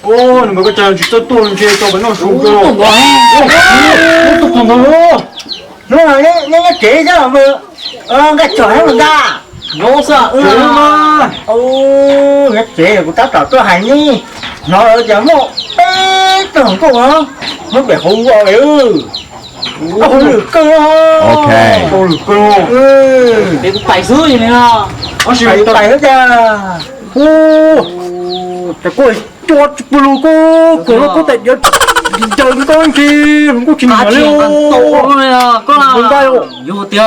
ô mà cái chàng chỉ cho tôi chơi cho bọn nó xuống cơ Tụi gọi tụt tụt nó nó là nó chế ra mà cái trò nó ra Nó sợ chơi mà ô cái chế của tao tôi hay nhỉ nó ở chỗ một bé tưởng của nó bị hù rồi hù được cơ Ok. tôi được cơ Để cũng phải giữ gì này nào nó chỉ phải tao phải hết ra ô cái cô cho bulu cô nó có thể nhớ chờ con chi không có chuyện À mà chị luôn còn tổ này à Có nào Mình đây Vô tiêu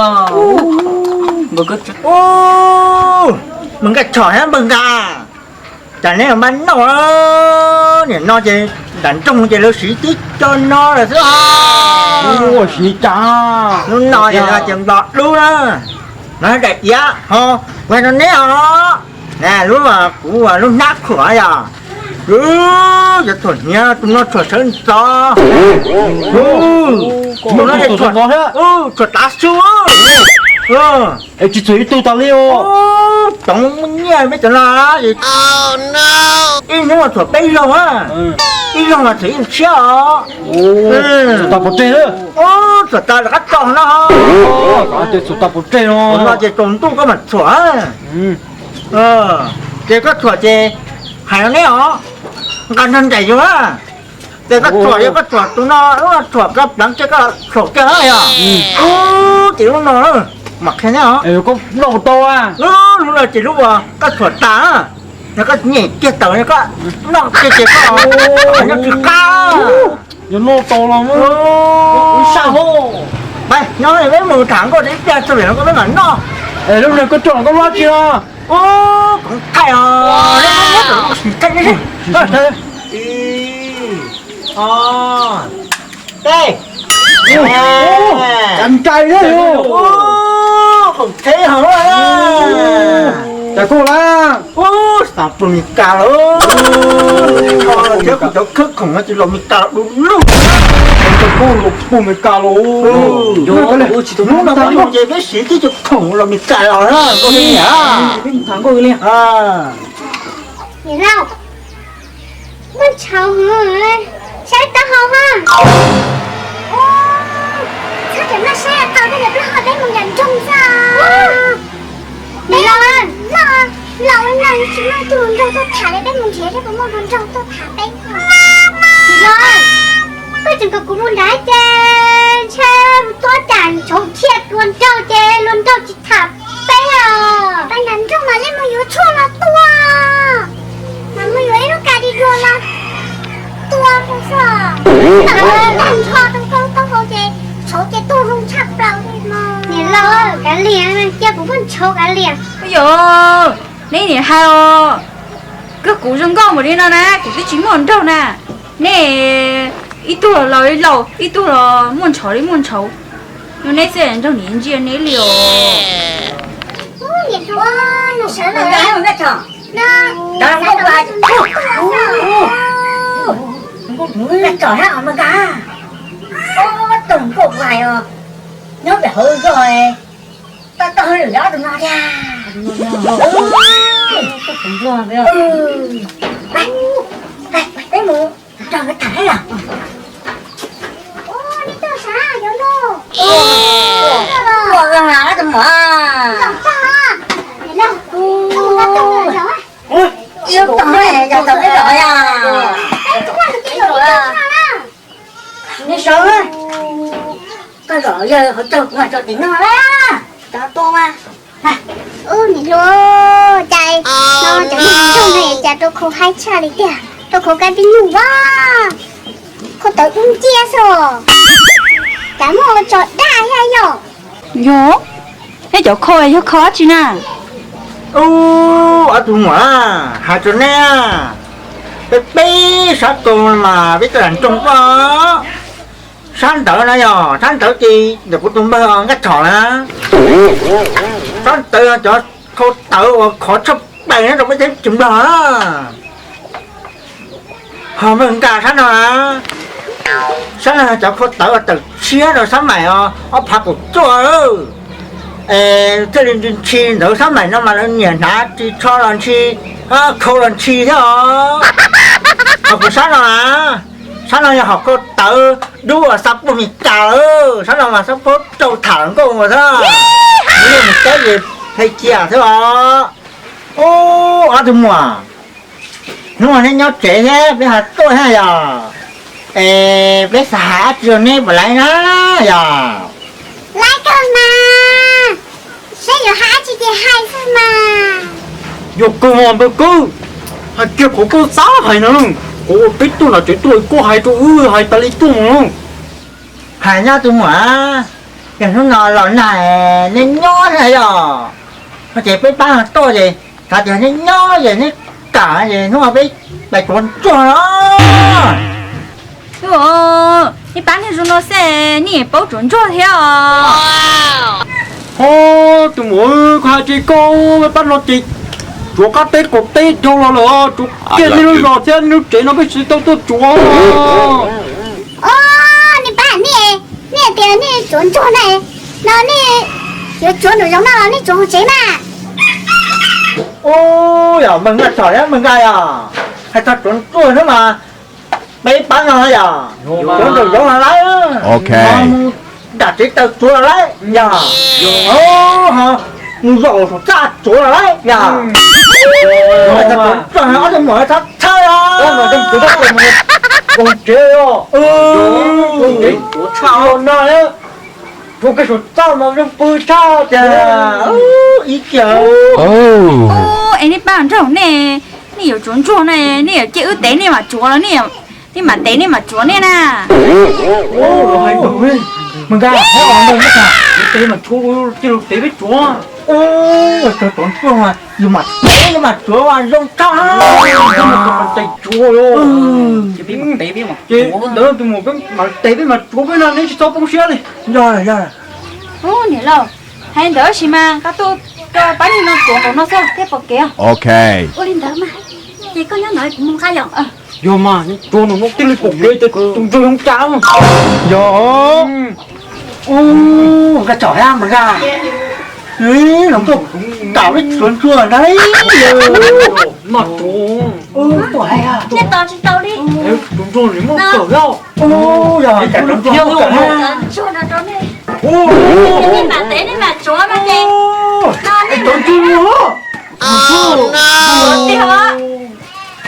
Một cái ô mừng cái trò hết mừng cả chả lẽ mà nó để nó chơi đánh trong chơi nó sĩ tiết cho nó là sao ô xí cha nó nói là chừng đọt luôn á nó đẹp giá ho quay nó né ho nè lúc mà cũng là lúc nát khỏi à giờ thuần nha tụi nó thuần sơn to mà nó tụt tụt nó thế thuần đá xuống em chỉ thấy tôi tao liêu tổng nghe mấy chuyện là gì oh no ít nữa mà thuần bây giờ á ít nữa là thấy sao tao một trên nữa thuần ta là cắt tròn nó tao chỉ tao một trên nó nó chỉ tròn tu có mặt thuần chỉ có thuần chỉ hay nó nè hả gần thân chạy chưa để các thuần với các thuần tụi nó thuần các đắng chứ các thuần cái này à tiểu nó mặc thế nào em có nổ to à lúc là chỉ lúc mà các thuần tá nó có nhảy kia tờ nó có nó kia có nó chỉ cao nó nổ to lắm sao hô vậy nó này mấy 10 tháng có đến ra cho nó có mấy ngắn nó em lúc này có chọn có loát chưa cũng thay nó thay đi đây ăn cay đấy không thế hả chả cô là sao tụi cao lắm chứ không đâu khức không nó chỉ là mình cao đúng lúc chả cô lục bùn mình cà lô Vô Ủa chỉ tụi nó nó mà không về cái sĩ cái chụp khổng là mình cao rồi đó có nghe nhá Cái thằng cô liền你闹，我吵你，谁打好哈？哦，差点那谁啊，搞得你不好被蒙人中噻。你老人，老人那你什么都人中都爬来被蒙切，这个蒙人中都爬被好。你老人，cái chừng có muốn đá chê có đàn chỗ thiệt luôn trâu chỉ thả bé à bạn đánh trong mà lên mà yếu chua là tua mà mới yếu nó cả đi rồi là tua không sao đánh cho tao không chê chỗ chê tua không chắp đâu đi mà nè lo cả liền kia cũng vẫn chỗ cả liền bây giờ nãy nè hai ô cái củ rừng con một đi nào nè củ cái chín mòn đâu nè nè ít tuổi là lời lâu ít tuổi là muốn cháu nhưng nãy giờ trong年纪nãy liều nè thôi nó sợ là cái không biết chồng nó đó không phải nó trời hả mà cả từng cục vài nó bị hư rồi ta hơi được đó đừng lo ra cái mũ cho cái thải à đi đâu sao vậy nó Ủa cái hả tụi mở làm sao hả để đâu không có tao rồi Ui, yêu tụi này giờ tụi cái rồi à cái chúng ta được cái rồi sao đó Nghe sớm á Cái rồi giờ họ chụp ngoài cho tiếng nó đó Cho to mà nè lô chạy nó chạy trong này chạy tôi không hay chơi đi kìa tôi không cái đi ngủ quá không tới cũng chia rồi cảm ơn chọn đa hay rồi yo cái chỗ khôi chỗ khó chứ nè ở tụi mà hai chỗ nè cái bé sát tụi mà biết cái trong có sáng tự này rồi sáng tự chi được của tụi bây giờ cái trò nè sáng tự cho cô tự khó chấp bày nó rồi mới thấy chừng đó họ mình cả sáng nào sáng là cho cô tự từ xía rồi sáng mày ở phạt của tôi这里去楼上买那么人也拿去超人去啊，扣人去的哦。học của sáng nào học có tự đua sắp của mình cào sáng nào mà sắp có trâu thẳng của mà thôi nếu một cái gì hay chia thế mà ô ăn được mà nếu mà nên nhau trẻ thế bây giờ tôi hay à bé xã chưa nên phải lấy nó à lấy cơ mà sẽ có hai chị thì hai thôi mà yo cơ mà bơ cơ hay kia của cô sáu hay nữa cô biết tôi là chuyện tôi cô hay tôi hay ta lấy tôi mà hai nhau tôi mà cái nó nói là này nên nhó này à nó chỉ biết bán tôi gì cả thì nên nhó gì nên cả gì nó mà biết bài còn cho nó你搬的时候噻，你也保准着条。ô tụi mỗi khai chị cô mới bắt nó chị chúa cá tết cột tết cho nó lỡ chúa kia nó lọt thế nó chị nó biết sự tôi chúa ô你把你点你准做呢那你有准的用那你准谁嘛 ô giờ mình là trời á mình gai à hay ta chuẩn tôi nữa mà mấy bán nó giờ chuẩn rồi giống là lấy Ok. đặt chỉ tao chúa là lấy giờ ô hả rồi ra chúa là lấy giờ rồi ta chuẩn cho nó cho mọi thắt chơi à đó mà trong chỗ đó là một con chế đó chúa sao nó á chúa cái số sao mà trong bự sao giờ ý kiểu Oh. anh đi bán chỗ này,你有准做呢，你有这个店你嘛做了，你嘛店你嘛做呢呐。 ô hay rồi mình ra thấy ông đâu mất à tí mà chúa chứ tí biết chúa ô trời chuẩn chúa mà nhưng mà chúa mà rong cao nhưng mà tụi mình chúa luôn Chỉ biết một tí biết một chứ chúa. đỡ tụi một cái mà tí biết mà chúa cái nào nên chỉ tao không xia đi rồi ô, nhớ lâu, hay đỡ xí mà, các tôi cho bán nó chuẩn nó sao, thế bọc kìa. Okay. Ôi Linh đỡ mà chị có nhớ nói cũng không khai rồi vô mà chúa nó cái lịch cục ghê tụi tôi không cháo Yo, ô, cái chó em mà ra, ý, nó có cả cái chuồn chuồn đấy, mà chúa ô, tuổi hay à, Nè tao chị tao đi chúng tôi thì mất cỡ đâu ô, giờ cái chuồn chuồn không cả ha, Chúa nó trốn đi ô, Đi mà tế đi mà chúa nó đi Nó đi cái chuồn chuồn nữa, Chúa đi hả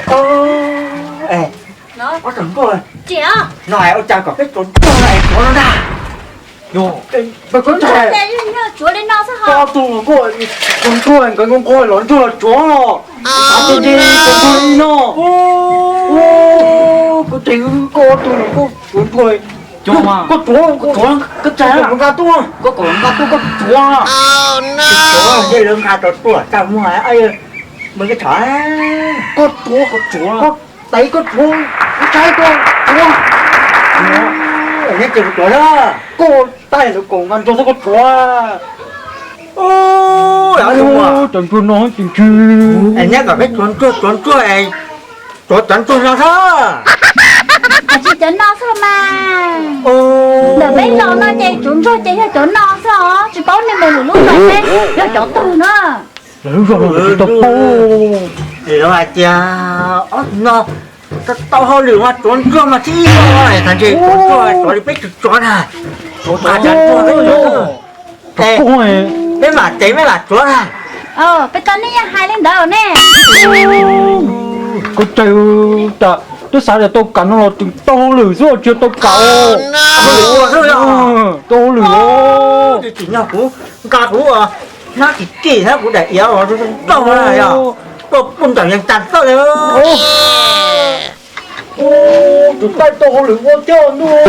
ô, ê, Nó có chuẩn rồi, Chị à nói ông cha có cái chuồn chuồn này của nó ra, vô mà có Chúa thể, lên nhớ chúa lên nó sao hả tao tụi cô con chúa cái con coi lớn chúa là chúa nó anh đi con coi nó ô có tiếng cô tụi nó có con coi Chúa mà. có chúa cái trái là con gà tua Có cổ gà tua có chúa chúa gì lưng hà chuồn chuồn, chào mua ấy, mấy cái chó, có chúa có tay có chúa cái trái có chúa ở đây chừng chuồn đó. cô tay nó cổ ngăn cho có chúa Ô, đó đúng không? chẳng chúa nói chuyện chứ Anh nhắc vào cái chuồn chuồn này, chuồn chuồn ra thôi. À chị trốn nó sao mà Ô, Đỡ bên nó chạy trốn rồi chạy theo trốn nó sao Chị bảo nên một lúc rồi đấy Rồi chỗ từ nữa lớn rồi tao thì đó là cha, nó, tao hơi lửa mà chuồn chuồn mà chỉ rồi, thằng chị chuồn đi biết chuồn à, chuồn mà chuồn chuồn đấy nữa. Ê, ôi cái mà tí mới là chuồn à. Bây giờ này hai lên đỡ nè có chơi ta tôi sao để tôi cắn nó từng to lử rồi chưa tôi cào Lửa rồi à. to lử Thì chỉ nhau ca cũ à, nó chỉ kỳ thế cũng để yếu rồi, đâu này à, tôi cũng chẳng nhận chặt sao đấy. tụi tay to lử quá chơi luôn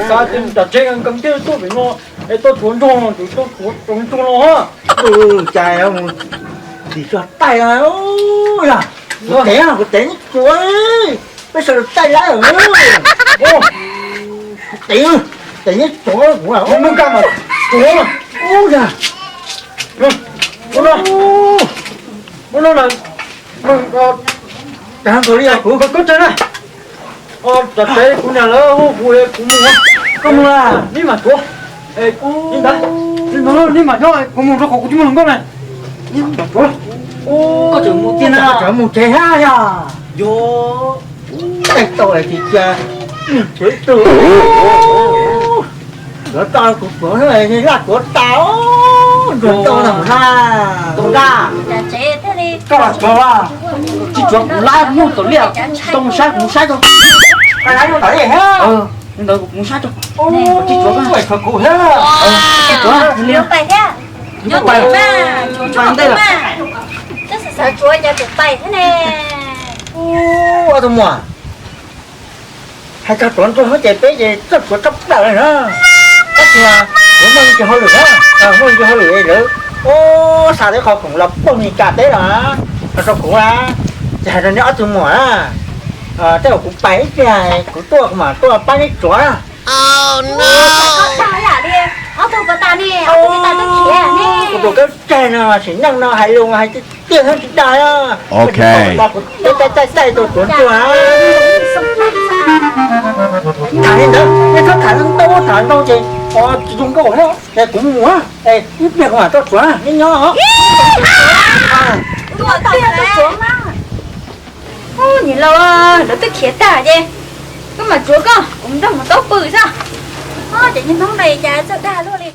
sao thì ta chơi ăn cắm chơi tôi phải nó để tôi trốn trốn tụi tôi trốn trốn nó ha Trời ơi, thì cho tay rồi, ôi à, cái té chuối, bây giờ tay lái ở ô, té chuối cũng là không nâng cao mà chúa mà ô già, bố nó là đang rồi đi à, cũng có chơi này tập thể cũng nhà lỡ vui cũng mua không là đi mà chúa ê đi đấy đi mà thôi cũng mua cho khổ của chúng mình con này đi mà chúa ô, Có chừng một tiền à chở một chế ha ya, Vô tôi thì cha chửi tôi của tao của này là của tao của tao làm ra Tông ra. Dạ chế thế đi. Có là cho là. Chỉ cho cũng lá mua tổ liệu. Tông sát cũng sát cho. cái này nó tới vậy ha Nhưng đó cũng sát cho. chỉ chúa cái vậy thật cụ hết Liêu bài thế. Nhớ bài. Chúa đây là. Chắc sẽ sợ chúa cho được bài thế nè. ô tôi mua hai cái tuần tôi hết chạy tới về rất của cấp đời nữa tất là của mình cho hơi được á mình cho hơi được nữa ô sao đấy họ cũng lập bao nhiêu cả đấy là sao cũng là chạy ra nữa tôi mua á cái cũng bảy cái của tôi mà tôi bán cái chỗ á Tao là đi. Áo tôi của ta đi. Áo tôi ta tôi kia nè. của cái chai nó chỉ năng nó hay luôn hay tiền hơn chúng ta á Ok. tay tôi cuốn tôi á thả lên nữa cái thắt thả đâu chị dùng cái ổ đó để cũng múa để ít việc mà cho chúa cái nhỏ Tôi tao tôi xuống á. ô nhìn lâu nó tới khía tả chứ cái mà chúa con cũng đâu mà tốt bự sao Để nhìn thông này chả sợ đà luôn đi.